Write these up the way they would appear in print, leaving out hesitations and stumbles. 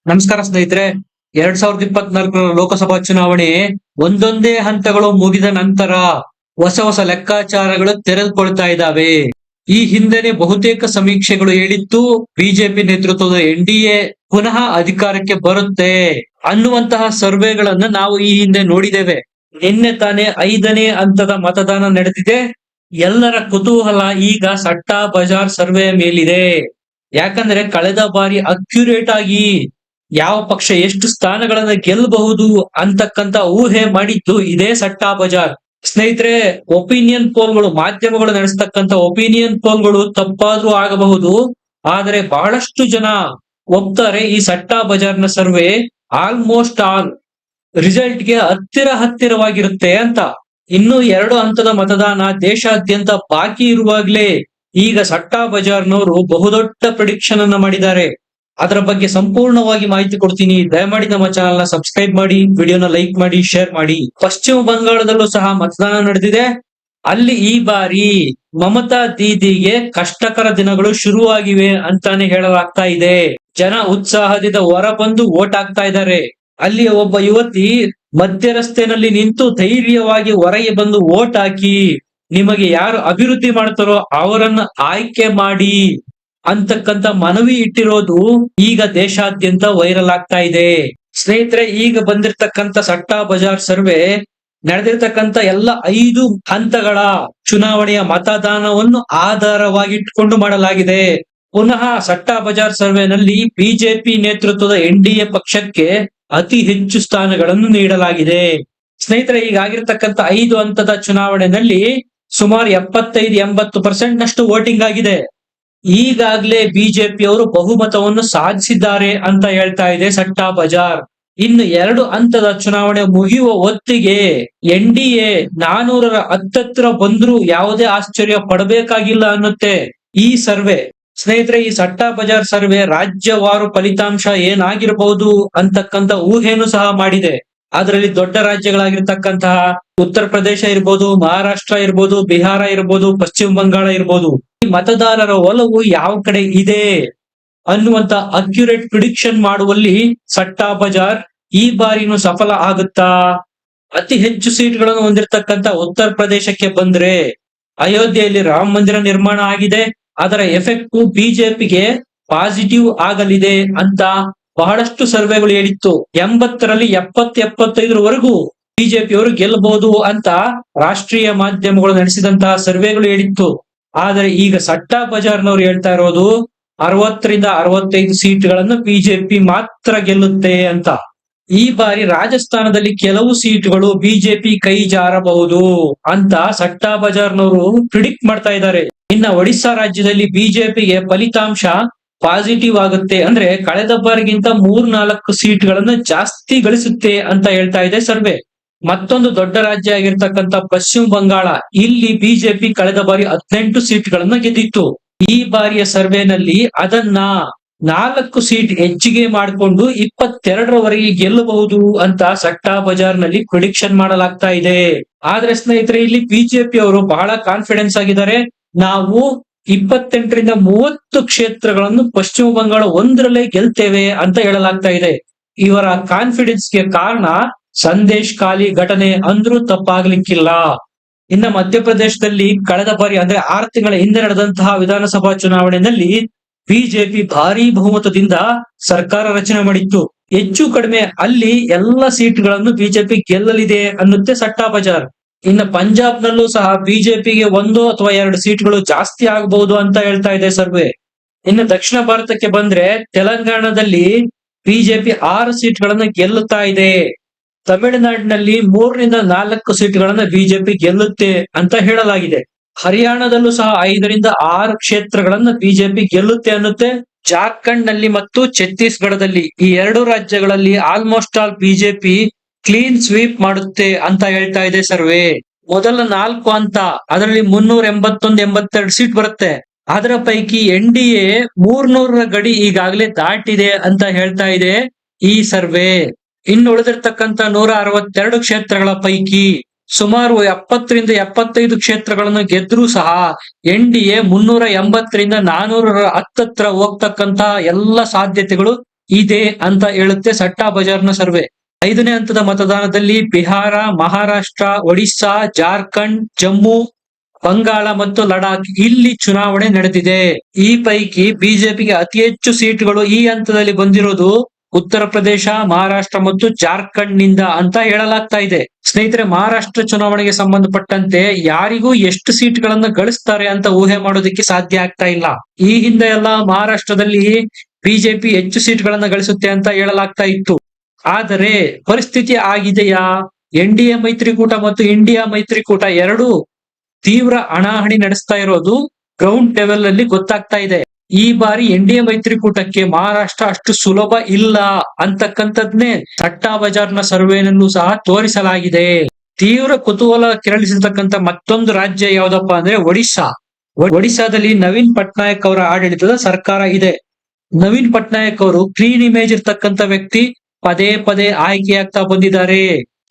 ನಮಸ್ಕಾರ ಸ್ನೇಹಿತರೆ. 2024 ಲೋಕಸಭಾ ಚುನಾವಣೆ ಒಂದೊಂದೇ ಹಂತಗಳು ಮುಗಿದ ನಂತರ ಹೊಸ ಹೊಸ ಲೆಕ್ಕಾಚಾರಗಳು ತೆರೆದುಕೊಳ್ತಾ ಇದ್ದಾವೆ. ಈ ಹಿಂದೆನೆ ಬಹುತೇಕ ಸಮೀಕ್ಷೆಗಳು ಹೇಳಿತ್ತು ಬಿಜೆಪಿ ನೇತೃತ್ವದ ಎನ್ಡಿಎ ಪುನಃ ಅಧಿಕಾರಕ್ಕೆ ಬರುತ್ತೆ ಅನ್ನುವಂತಹ ಸರ್ವೆಗಳನ್ನ ನಾವು ಈ ಹಿಂದೆ ನೋಡಿದ್ದೇವೆ. ನಿನ್ನೆ ತಾನೇ 5ನೇ ಹಂತದ ಮತದಾನ ನಡೆದಿದೆ. ಎಲ್ಲರ ಕುತೂಹಲ ಈಗ ಸಟ್ಟಾ ಬಜಾರ್ ಸರ್ವೆ ಮೇಲಿದೆ. ಯಾಕಂದ್ರೆ ಕಳೆದ ಬಾರಿ ಅಕ್ಯುರೇಟ್ ಆಗಿ ಯಾವ ಪಕ್ಷ ಎಷ್ಟು ಸ್ಥಾನಗಳನ್ನ ಗೆಲ್ಲಬಹುದು ಅಂತಕ್ಕಂತ ಊಹೆ ಮಾಡಿದ್ದು ಇದೇ ಸಟ್ಟಾ ಬಜಾರ್. ಸ್ನೇಹಿತರೆ, ಒಪಿನಿಯನ್ ಪೋಲ್ಗಳು, ಮಾಧ್ಯಮಗಳು ನಡೆಸ್ತಕ್ಕಂತ ಒಪಿನಿಯನ್ ಪೋಲ್ಗಳು ತಪ್ಪಾದ್ರೂ ಆಗಬಹುದು, ಆದರೆ ಬಹಳಷ್ಟು ಜನ ಒಪ್ತಾರೆ ಈ ಸಟ್ಟಾ ಬಜಾರ್ನ ಸರ್ವೆ ಆಲ್ಮೋಸ್ಟ್ ಆಲ್ ರಿಸಲ್ಟ್ ಗೆ ಹತ್ತಿರವಾಗಿರುತ್ತೆ ಅಂತ. ಇನ್ನು 2 ಹಂತದ ಮತದಾನ ದೇಶಾದ್ಯಂತ ಬಾಕಿ ಇರುವಾಗ್ಲೇ ಈಗ ಸಟ್ಟಾ ಬಜಾರ್ನವರು ಬಹುದೊಡ್ಡ ಪ್ರಿಡಿಕ್ಷನ್ ಅನ್ನ ಮಾಡಿದ್ದಾರೆ. ಅದರ ಬಗ್ಗೆ ಸಂಪೂರ್ಣವಾಗಿ ಮಾಹಿತಿ ಕೊಡ್ತೀನಿ. ದಯಮಾಡಿ ನಮ್ಮ ಚಾನೆಲ್ ನ ಸಬ್ಸ್ಕ್ರೈಬ್ ಮಾಡಿ, ವಿಡಿಯೋನ ಲೈಕ್ ಮಾಡಿ, ಶೇರ್ ಮಾಡಿ. ಪಶ್ಚಿಮ ಬಂಗಾಳದಲ್ಲೂ ಸಹ ಮತದಾನ ನಡೆದಿದೆ. ಅಲ್ಲಿ ಈ ಬಾರಿ ಮಮತಾ ದೀದಿಗೆ ಕಷ್ಟಕರ ದಿನಗಳು ಶುರುವಾಗಿವೆ ಅಂತಾನೆ ಹೇಳಲಾಗ್ತಾ ಇದೆ. ಜನ ಉತ್ಸಾಹದಿಂದ ಹೊರ ಬಂದು ವೋಟ್ ಹಾಕ್ತಾ ಇದ್ದಾರೆ. ಅಲ್ಲಿ ಒಬ್ಬ ಯುವತಿ ಮಧ್ಯ ರಸ್ತೆನಲ್ಲಿ ನಿಂತು ಧೈರ್ಯವಾಗಿ ಹೊರಗೆ ಬಂದು ವೋಟ್ ಹಾಕಿ, ನಿಮಗೆ ಯಾರು ಅಭಿವೃದ್ಧಿ ಮಾಡ್ತಾರೋ ಅವರನ್ನ ಆಯ್ಕೆ ಮಾಡಿ ಅಂತಕ್ಕಂತ ಮನವಿ ಇಟ್ಟಿರೋದು ಈಗ ದೇಶಾದ್ಯಂತ ವೈರಲ್ ಆಗ್ತಾ ಇದೆ. ಸ್ನೇಹಿತರೆ, ಈಗ ಬಂದಿರತಕ್ಕಂತ ಸಟ್ಟಾ ಬಜಾರ್ ಸರ್ವೆ ನಡೆದಿರ್ತಕ್ಕಂತ ಎಲ್ಲ 5 ಹಂತಗಳ ಚುನಾವಣೆಯ ಮತದಾನವನ್ನು ಆಧಾರವಾಗಿಟ್ಟುಕೊಂಡು ಮಾಡಲಾಗಿದೆ. ಪುನಃ ಸಟ್ಟಾ ಬಜಾರ್ ಸರ್ವೆನಲ್ಲಿ ಬಿಜೆಪಿ ನೇತೃತ್ವದ ಎನ್ಡಿಎ ಪಕ್ಷಕ್ಕೆ ಅತಿ ಹೆಚ್ಚು ಸ್ಥಾನಗಳನ್ನು ನೀಡಲಾಗಿದೆ. ಸ್ನೇಹಿತರೆ, ಈಗಾಗಿರ್ತಕ್ಕಂಥ 5 ಹಂತದ ಚುನಾವಣೆಯಲ್ಲಿ ಸುಮಾರು 75-80% ನಷ್ಟು ವೋಟಿಂಗ್ ಆಗಿದೆ. ಈಗಾಗಲೇ ಬಿಜೆಪಿಯವರು ಬಹುಮತವನ್ನು ಸಾಧಿಸಿದ್ದಾರೆ ಅಂತ ಹೇಳ್ತಾ ಇದೆ ಸಟ್ಟಾ ಬಜಾರ್. ಇನ್ನು 2 ಹಂತದ ಚುನಾವಣೆ ಮುಗಿಯುವ ಹೊತ್ತಿಗೆ ಎನ್ಡಿಎ 400ರ ಹತ್ತತ್ರ ಬಂದ್ರೂ ಯಾವುದೇ ಆಶ್ಚರ್ಯ ಪಡಬೇಕಾಗಿಲ್ಲ ಅನ್ನುತ್ತೆ ಈ ಸರ್ವೆ. ಸ್ನೇಹಿತರೆ, ಈ ಸಟ್ಟಾ ಬಜಾರ್ ಸರ್ವೆ ರಾಜ್ಯವಾರು ಫಲಿತಾಂಶ ಏನಾಗಿರಬಹುದು ಅಂತಕ್ಕಂತ ಊಹೆನೂ ಸಹ ಮಾಡಿದೆ. ಅದರಲ್ಲಿ ದೊಡ್ಡ ರಾಜ್ಯಗಳಾಗಿರ್ತಕ್ಕಂತಹ ಉತ್ತರ ಪ್ರದೇಶ ಇರ್ಬೋದು, ಮಹಾರಾಷ್ಟ್ರ ಇರ್ಬೋದು, ಬಿಹಾರ ಇರ್ಬೋದು, ಪಶ್ಚಿಮ ಬಂಗಾಳ ಇರ್ಬೋದು, ಈ ಮತದಾರರ ಒಲವು ಯಾವ ಕಡೆ ಇದೆ ಅನ್ನುವಂತ ಅಕ್ಯುರೇಟ್ ಪ್ರಿಡಿಕ್ಷನ್ ಮಾಡುವಲ್ಲಿ ಸಟ್ಟಾ ಬಜಾರ್ ಈ ಬಾರಿನೂ ಸಫಲ ಆಗುತ್ತಾ? ಅತಿ ಹೆಚ್ಚು ಸೀಟ್ಗಳನ್ನು ಹೊಂದಿರತಕ್ಕಂತ ಉತ್ತರ ಪ್ರದೇಶಕ್ಕೆ ಬಂದ್ರೆ ಅಯೋಧ್ಯೆಯಲ್ಲಿ ರಾಮ ಮಂದಿರ ನಿರ್ಮಾಣ ಆಗಿದೆ. ಅದರ ಎಫೆಕ್ಟ್ ಬಿಜೆಪಿಗೆ ಪಾಸಿಟಿವ್ ಆಗಲಿದೆ ಅಂತ ಬಹಳಷ್ಟು ಸರ್ವೆಗಳು ಹೇಳಿತ್ತು. 80ರಲ್ಲಿ 70-75ರವರೆಗೂ ಬಿಜೆಪಿಯವರು ಗೆಲ್ಲಬಹುದು ಅಂತ ರಾಷ್ಟ್ರೀಯ ಮಾಧ್ಯಮಗಳು ನಡೆಸಿದಂತಹ ಸರ್ವೆಗಳು ಹೇಳಿತ್ತು. ಆದರೆ ಈಗ ಸಟ್ಟಾ ಬಜಾರ್ನವರು ಹೇಳ್ತಾ ಇರೋದು 60ರಿಂದ 65 ಸೀಟ್ಗಳನ್ನು ಬಿಜೆಪಿ ಮಾತ್ರ ಗೆಲ್ಲುತ್ತೆ ಅಂತ. ಈ ಬಾರಿ ರಾಜಸ್ಥಾನದಲ್ಲಿ ಕೆಲವು ಸೀಟುಗಳು ಬಿಜೆಪಿ ಕೈ ಜಾರಬಹುದು ಅಂತ ಸಟ್ಟಾ ಬಜಾರ್ನವರು ಪ್ರಿಡಿಕ್ಟ್ ಮಾಡ್ತಾ ಇದ್ದಾರೆ. ಇನ್ನ ಒಡಿಶಾ ರಾಜ್ಯದಲ್ಲಿ ಬಿಜೆಪಿಗೆ ಫಲಿತಾಂಶ ಪಾಸಿಟಿವ್ ಆಗುತ್ತೆ, ಅಂದ್ರೆ ಕಳೆದ ಬಾರಿಗಿಂತ 3-4 ಸೀಟ್ಗಳನ್ನು ಜಾಸ್ತಿ ಗಳಿಸುತ್ತೆ ಅಂತ ಹೇಳ್ತಾ ಇದೆ ಸರ್ವೆ. ಮತ್ತೊಂದು ದೊಡ್ಡ ರಾಜ್ಯ ಆಗಿರ್ತಕ್ಕಂಥ ಪಶ್ಚಿಮ ಬಂಗಾಳ, ಇಲ್ಲಿ ಬಿಜೆಪಿ ಕಳೆದ ಬಾರಿ 18 ಸೀಟ್ಗಳನ್ನ ಗೆದ್ದಿತ್ತು. ಈ ಬಾರಿಯ ಸರ್ವೆನಲ್ಲಿ ಅದನ್ನ 4 ಸೀಟ್ ಹೆಚ್ಚಿಗೆ ಮಾಡಿಕೊಂಡು 22ರವರೆಗೆ ಗೆಲ್ಲಬಹುದು ಅಂತ ಸಟ್ಟಾ ಬಜಾರ್ ನಲ್ಲಿ ಪ್ರಿಡಿಕ್ಷನ್ ಮಾಡಲಾಗ್ತಾ ಇದೆ. ಆದ್ರೆ ಸ್ನೇಹಿತರೆ, ಇಲ್ಲಿ ಬಿಜೆಪಿ ಅವರು ಬಹಳ ಕಾನ್ಫಿಡೆನ್ಸ್ ಆಗಿದ್ದಾರೆ. ನಾವು 28ರಿಂದ 30 ಕ್ಷೇತ್ರಗಳನ್ನು ಪಶ್ಚಿಮ ಬಂಗಾಳ ಒಂದರಲ್ಲೇ ಗೆಲ್ತೇವೆ ಅಂತ ಹೇಳಲಾಗ್ತಾ ಇದೆ. ಇವರ ಕಾನ್ಫಿಡೆನ್ಸ್ಗೆ ಕಾರಣ ಸಂದೇಶ್ ಖಾಲಿ ಘಟನೆ ಅಂದ್ರೂ ತಪ್ಪಾಗ್ಲಿಕ್ಕಿಲ್ಲ. ಇನ್ನ ಮಧ್ಯಪ್ರದೇಶದಲ್ಲಿ ಕಳೆದ ಬಾರಿ ಅಂದ್ರೆ 6 ತಿಂಗಳ ಹಿಂದೆ ನಡೆದಂತಹ ವಿಧಾನಸಭಾ ಚುನಾವಣೆಯಲ್ಲಿ ಬಿಜೆಪಿ ಭಾರಿ ಬಹುಮತದಿಂದ ಸರ್ಕಾರ ರಚನೆ ಮಾಡಿತ್ತು. ಹೆಚ್ಚು ಕಡಿಮೆ ಅಲ್ಲಿ ಎಲ್ಲ ಸೀಟ್ಗಳನ್ನು ಬಿಜೆಪಿ ಗೆಲ್ಲಲಿದೆ ಅನ್ನುತ್ತೆ ಸಟ್ಟಾ ಬಜಾರ್. ಇನ್ನು ಪಂಜಾಬ್ ನಲ್ಲೂ ಸಹ ಬಿಜೆಪಿಗೆ 1 ಅಥವಾ 2 ಸೀಟ್ಗಳು ಜಾಸ್ತಿ ಆಗಬಹುದು ಅಂತ ಹೇಳ್ತಾ ಇದೆ ಸರ್ವೆ. ಇನ್ನು ದಕ್ಷಿಣ ಭಾರತಕ್ಕೆ ಬಂದ್ರೆ ತೆಲಂಗಾಣದಲ್ಲಿ ಬಿಜೆಪಿ 6 ಸೀಟ್ಗಳನ್ನ ಗೆಲ್ಲುತ್ತಾ ಇದೆ. ತಮಿಳುನಾಡಿನಲ್ಲಿ 3ರಿಂದ 4 ಸೀಟ್ಗಳನ್ನ ಬಿಜೆಪಿ ಗೆಲ್ಲುತ್ತೆ ಅಂತ ಹೇಳಲಾಗಿದೆ. ಹರಿಯಾಣದಲ್ಲೂ ಸಹ 5ರಿಂದ 6 ಕ್ಷೇತ್ರಗಳನ್ನ ಬಿಜೆಪಿ ಗೆಲ್ಲುತ್ತೆ ಅನ್ನುತ್ತೆ. ಜಾರ್ಖಂಡ್ ನಲ್ಲಿ ಮತ್ತು ಛತ್ತೀಸ್ಗಢದಲ್ಲಿ ಈ 2 ರಾಜ್ಯಗಳಲ್ಲಿ almost all BJP clean sweep ಮಾಡುತ್ತೆ ಅಂತ ಹೇಳ್ತಾ ಇದೆ ಸರ್ವೆ. ಮೊದಲ 4 ಹಂತ ಅದರಲ್ಲಿ 381-82 ಸೀಟ್ ಬರುತ್ತೆ. ಅದರ ಪೈಕಿ ಎನ್ಡಿಎ 300ರ ಗಡಿ ಈಗಾಗಲೇ ದಾಟಿದೆ ಅಂತ ಹೇಳ್ತಾ ಇದೆ ಈ ಸರ್ವೆ. ಇನ್ನು ಉಳಿದಿರ್ತಕ್ಕಂಥ 162 ಕ್ಷೇತ್ರಗಳ ಪೈಕಿ ಸುಮಾರು 70ರಿಂದ 75 ಕ್ಷೇತ್ರಗಳನ್ನು ಗೆದ್ರೂ ಸಹ ಎನ್ಡಿಎ 380ರಿಂದ 400ರ ಹತ್ತತ್ರ ಹೋಗ್ತಕ್ಕಂತ ಎಲ್ಲ ಸಾಧ್ಯತೆಗಳು ಇದೆ ಅಂತ ಹೇಳುತ್ತೆ ಸಟ್ಟಾ ಬಜಾರ್ನ ಸರ್ವೆ. 5ನೇ ಹಂತದ ಮತದಾನದಲ್ಲಿ ಬಿಹಾರ, ಮಹಾರಾಷ್ಟ್ರ, ಒಡಿಶಾ, ಜಾರ್ಖಂಡ್, ಜಮ್ಮು, ಬಂಗಾಳ ಮತ್ತು ಲಡಾಖ್ ಇಲ್ಲಿ ಚುನಾವಣೆ ನಡೆದಿದೆ. ಈ ಪೈಕಿ ಬಿಜೆಪಿಗೆ ಅತಿ ಹೆಚ್ಚು ಸೀಟ್ಗಳು ಈ ಹಂತದಲ್ಲಿ ಬಂದಿರೋದು ಉತ್ತರ ಪ್ರದೇಶ, ಮಹಾರಾಷ್ಟ್ರ ಮತ್ತು ಜಾರ್ಖಂಡ್ ನಿಂದ ಅಂತ ಹೇಳಲಾಗ್ತಾ ಇದೆ. ಸ್ನೇಹಿತರೆ, ಮಹಾರಾಷ್ಟ್ರ ಚುನಾವಣೆಗೆ ಸಂಬಂಧಪಟ್ಟಂತೆ ಯಾರಿಗೂ ಎಷ್ಟು ಸೀಟ್ಗಳನ್ನ ಗಳಿಸ್ತಾರೆ ಅಂತ ಊಹೆ ಮಾಡೋದಕ್ಕೆ ಸಾಧ್ಯ ಆಗ್ತಾ ಇಲ್ಲ. ಈ ಹಿಂದೆ ಎಲ್ಲ ಮಹಾರಾಷ್ಟ್ರದಲ್ಲಿ ಬಿಜೆಪಿ ಹೆಚ್ಚು ಸೀಟ್ಗಳನ್ನ ಗಳಿಸುತ್ತೆ ಅಂತ ಹೇಳಲಾಗ್ತಾ ಇತ್ತು. ಆದರೆ ಪರಿಸ್ಥಿತಿ ಆಗಿದೆಯಾ? ಎನ್ಡಿಎ ಮೈತ್ರಿಕೂಟ ಮತ್ತು ಇಂಡಿಯಾ ಮೈತ್ರಿಕೂಟ ಎರಡೂ ತೀವ್ರ ಹಣಾಹಣಿ ನಡೆಸ್ತಾ ಇರೋದು ಗ್ರೌಂಡ್ ಲೆವೆಲ್ ಅಲ್ಲಿ ಗೊತ್ತಾಗ್ತಾ ಇದೆ. ಈ ಬಾರಿ ಎನ್ಡಿಎ ಮೈತ್ರಿಕೂಟಕ್ಕೆ ಮಹಾರಾಷ್ಟ್ರ ಅಷ್ಟು ಸುಲಭ ಇಲ್ಲ ಅಂತಕ್ಕಂಥದ್ನೇ ಸಟ್ಟಾ ಬಜಾರ್ನ ಸರ್ವೆನಲ್ಲೂ ಸಹ ತೋರಿಸಲಾಗಿದೆ. ತೀವ್ರ ಕುತೂಹಲ ಕೆರಳಿಸಿರ್ತಕ್ಕಂಥ ಮತ್ತೊಂದು ರಾಜ್ಯ ಯಾವ್ದಪ್ಪ ಅಂದ್ರೆ ಒಡಿಶಾ. ಒಡಿಶಾದಲ್ಲಿ ನವೀನ್ ಪಟ್ನಾಯಕ್ ಅವರ ಆಡಳಿತದ ಸರ್ಕಾರ ಇದೆ. ನವೀನ್ ಪಟ್ನಾಯಕ್ ಅವರು ಕ್ಲೀನ್ ಇಮೇಜ್ ಇರ್ತಕ್ಕಂಥ ವ್ಯಕ್ತಿ, ಪದೇ ಪದೇ ಆಯ್ಕೆಯಾಗ್ತಾ ಬಂದಿದ್ದಾರೆ.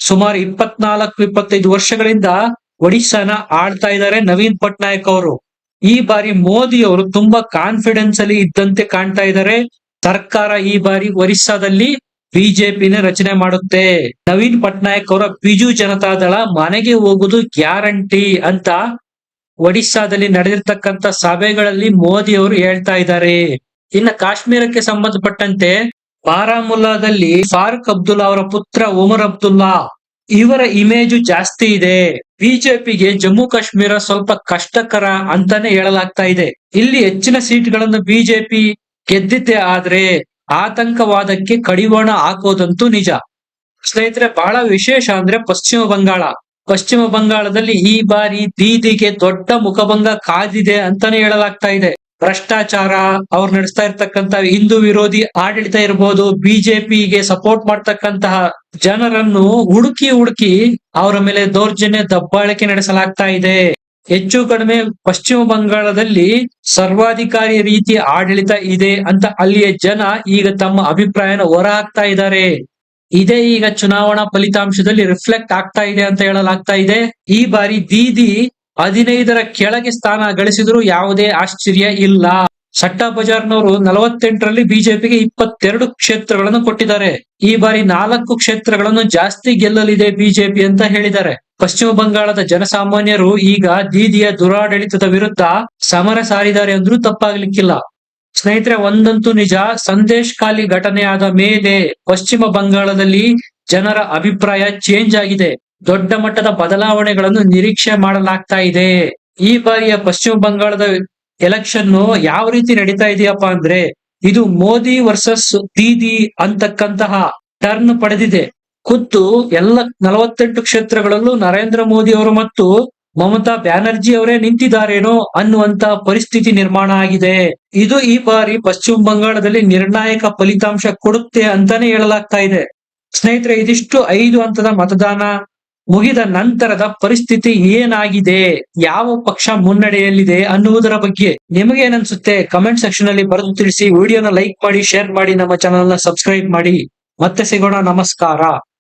ಸುಮಾರು 24-25 ವರ್ಷಗಳಿಂದ ಒಡಿಶಾನ ಆಳ್ತಾ ಇದ್ದಾರೆ ನವೀನ್ ಪಟ್ನಾಯಕ್ ಅವರು. ಈ ಬಾರಿ ಮೋದಿ ಅವರು ತುಂಬಾ ಕಾನ್ಫಿಡೆನ್ಸ್ ಅಲ್ಲಿ ಇದ್ದಂತೆ ಕಾಣ್ತಾ ಇದ್ದಾರೆ. ಸರ್ಕಾರ ಈ ಬಾರಿ ಒರಿಸ್ಸಾದಲ್ಲಿ ಬಿಜೆಪಿನ ರಚನೆ ಮಾಡುತ್ತೆ. ನವೀನ್ ಪಟ್ನಾಯಕ್ ಅವರ ಬಿಜು ಜನತಾದಳ ಮನೆಗೆ ಹೋಗುದು ಗ್ಯಾರಂಟಿ ಅಂತ ಒಡಿಸ್ಸಾದಲ್ಲಿ ನಡೆದಿರ್ತಕ್ಕಂಥ ಸಭೆಗಳಲ್ಲಿ ಮೋದಿ ಅವರು ಹೇಳ್ತಾ ಇದ್ದಾರೆ. ಇನ್ನು ಕಾಶ್ಮೀರಕ್ಕೆ ಸಂಬಂಧಪಟ್ಟಂತೆ ಬಾರಾಮುಲ್ಲಾದಲ್ಲಿ ಫಾರೂಕ್ ಅಬ್ದುಲ್ಲಾ ಅವರ ಪುತ್ರ ಉಮರ್ ಅಬ್ದುಲ್ಲಾ ಇವರ ಇಮೇಜು ಜಾಸ್ತಿ ಇದೆ. ಬಿಜೆಪಿಗೆ ಜಮ್ಮು ಕಾಶ್ಮೀರ ಸ್ವಲ್ಪ ಕಷ್ಟಕರ ಅಂತಾನೆ ಹೇಳಲಾಗ್ತಾ ಇದೆ. ಇಲ್ಲಿ ಹೆಚ್ಚಿನ ಸೀಟ್ಗಳನ್ನು ಬಿಜೆಪಿ ಗೆದ್ದಿದ್ದೆ ಆದ್ರೆ ಆತಂಕವಾದಕ್ಕೆ ಕಡಿವಾಣ ಹಾಕೋದಂತೂ ನಿಜ. ಸ್ನೇಹಿತರೆ, ಬಹಳ ವಿಶೇಷ ಅಂದ್ರೆ ಪಶ್ಚಿಮ ಬಂಗಾಳದಲ್ಲಿ ಈ ಬಾರಿ ದೀದಿಗೆ ದೊಡ್ಡ ಮುಖಭಂಗ ಕಾದಿದೆ ಅಂತಾನೆ ಹೇಳಲಾಗ್ತಾ ಇದೆ. ಭ್ರಷ್ಟಾಚಾರ, ಅವ್ರು ನಡೆಸ್ತಾ ಇರ್ತಕ್ಕಂತ ಹಿಂದೂ ವಿರೋಧಿ ಆಡಳಿತ ಇರಬಹುದು, ಬಿಜೆಪಿಗೆ ಸಪೋರ್ಟ್ ಮಾಡ್ತಕ್ಕಂತಹ ಜನರನ್ನು ಹುಡುಕಿ ಅವರ ಮೇಲೆ ದೌರ್ಜನ್ಯ, ದಬ್ಬಾಳಿಕೆ ನಡೆಸಲಾಗ್ತಾ ಇದೆ. ಹೆಚ್ಚು ಕಡಿಮೆ ಪಶ್ಚಿಮ ಬಂಗಾಳದಲ್ಲಿ ಸರ್ವಾಧಿಕಾರಿ ರೀತಿ ಆಡಳಿತ ಇದೆ ಅಂತ ಅಲ್ಲಿಯ ಜನ ಈಗ ತಮ್ಮ ಅಭಿಪ್ರಾಯನ ಹೊರ ಹಾಕ್ತಾ ಇದ್ದಾರೆ. ಇದೇ ಈಗ ಚುನಾವಣಾ ಫಲಿತಾಂಶದಲ್ಲಿ ರಿಫ್ಲೆಕ್ಟ್ ಆಗ್ತಾ ಇದೆ ಅಂತ ಹೇಳಲಾಗ್ತಾ ಇದೆ. ಈ ಬಾರಿ ದೀದಿ 15ರ ಕೆಳಗೆ ಸ್ಥಾನ ಗಳಿಸಿದ್ರು ಯಾವುದೇ ಆಶ್ಚರ್ಯ ಇಲ್ಲ. ಸಟ್ಟಾ ಬಜಾರ್ನವರು 48ರಲ್ಲಿ ಬಿಜೆಪಿಗೆ 22 ಕ್ಷೇತ್ರಗಳನ್ನು ಕೊಟ್ಟಿದ್ದಾರೆ. ಈ ಬಾರಿ 4 ಕ್ಷೇತ್ರಗಳನ್ನು ಜಾಸ್ತಿ ಗೆಲ್ಲಲಿದೆ ಬಿಜೆಪಿ ಅಂತ ಹೇಳಿದ್ದಾರೆ. ಪಶ್ಚಿಮ ಬಂಗಾಳದ ಜನಸಾಮಾನ್ಯರು ಈಗ ದೀದಿಯ ದುರಾಡಳಿತದ ವಿರುದ್ಧ ಸಮರ ಸಾರಿದ್ದಾರೆ ಅಂದ್ರೂ ತಪ್ಪಾಗ್ಲಿಕ್ಕಿಲ್ಲ. ಸ್ನೇಹಿತರೆ, ಒಂದಂತೂ ನಿಜ, ಸಂದೇಶ್ ಖಾಲಿ ಘಟನೆ ಆದ ಮೇಲೆ ಪಶ್ಚಿಮ ಬಂಗಾಳದಲ್ಲಿ ಜನರ ಅಭಿಪ್ರಾಯ ಚೇಂಜ್ ಆಗಿದೆ. ದೊಡ್ಡ ಮಟ್ಟದ ಬದಲಾವಣೆಗಳನ್ನು ನಿರೀಕ್ಷೆ ಮಾಡಲಾಗ್ತಾ ಇದೆ. ಈ ಬಾರಿಯ ಪಶ್ಚಿಮ ಬಂಗಾಳದ ಎಲೆಕ್ಷನ್ ಯಾವ ರೀತಿ ನಡೀತಾ ಇದೆಯಪ್ಪ ಅಂದ್ರೆ ಇದು ಮೋದಿ ವರ್ಸಸ್ ದೀದಿ ಅಂತಕ್ಕಂತಹ ಟರ್ನ್ ಪಡೆದಿದೆ. ಖುದ್ದು ಎಲ್ಲ 48 ಕ್ಷೇತ್ರಗಳಲ್ಲೂ ನರೇಂದ್ರ ಮೋದಿ ಅವರು ಮತ್ತು ಮಮತಾ ಬ್ಯಾನರ್ಜಿ ಅವರೇ ನಿಂತಿದ್ದಾರೇನೋ ಅನ್ನುವಂತ ಪರಿಸ್ಥಿತಿ ನಿರ್ಮಾಣ ಆಗಿದೆ. ಇದು ಈ ಬಾರಿ ಪಶ್ಚಿಮ ಬಂಗಾಳದಲ್ಲಿ ನಿರ್ಣಾಯಕ ಫಲಿತಾಂಶ ಕೊಡುತ್ತೆ ಅಂತಾನೆ ಹೇಳಲಾಗ್ತಾ ಇದೆ. ಸ್ನೇಹಿತರೆ, ಇದಿಷ್ಟು 5 ಹಂತದ ಮತದಾನ ಮುಗಿದ ನಂತರದ ಪರಿಸ್ಥಿತಿ ಏನಾಗಿದೆ, ಯಾವ ಪಕ್ಷ ಮುನ್ನಡೆಯಲ್ಲಿದೆ ಅನ್ನುವುದರ ಬಗ್ಗೆ ನಿಮಗೆ ಏನನ್ಸುತ್ತೆ ಕಮೆಂಟ್ ಸೆಕ್ಷನ್ ಅಲ್ಲಿ ಬರೆದು ತಿಳಿಸಿ. ವಿಡಿಯೋನ ಲೈಕ್ ಮಾಡಿ, ಶೇರ್ ಮಾಡಿ, ನಮ್ಮ ಚಾನೆಲ್ ನ ಸಬ್ಸ್ಕ್ರೈಬ್ ಮಾಡಿ. ಮತ್ತೆ ಸಿಗೋಣ. ನಮಸ್ಕಾರ.